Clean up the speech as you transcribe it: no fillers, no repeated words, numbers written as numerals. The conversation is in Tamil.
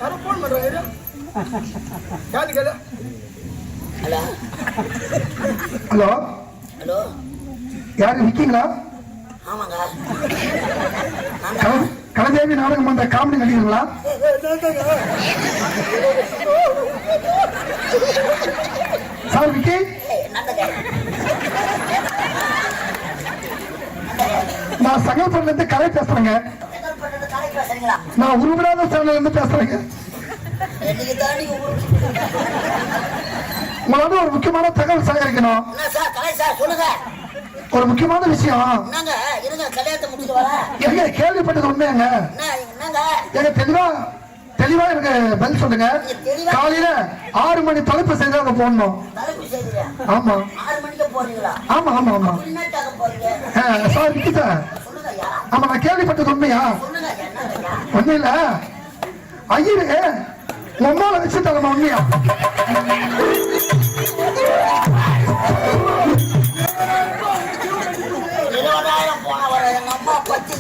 யாரும் போன் பண்றாங்க. யாரு கேளு. ஹலோ ஹலோ ஹலோ யாரு விக்கீங்களா? ஆமாங்க. கலதேவி நாடகம் அந்த காமெடி நடிகர்களா? சார் விக்கி நான் சங்கல்பூர்ல இருந்து கலை பேசுறேங்க. நான் உருவிடாத சேனல்ல இருந்து பேசுறேங்க. உங்களோட ஒரு முக்கியமான தகவல் சேகரிக்கணும். ஒரு முக்கியமான விஷயம். எங்க கேள்விப்பட்டது உண்மையாங்க? எங்க தெளிவா எனக்கு பதில் சொல்லுங்க. காலையில 6 மணி தலைப்பு செய்தாக போடணும். ஆமா ஆமா ஆமா ஆமா சார் விக்கிதா. ஆமா நான் கேள்விப்பட்டது உண்மையா? ஒண்ணு இல்ல ஐயரு உம்மால வச்சு தரமா உண்மையா? போன வர எங்க அம்மா பச்சு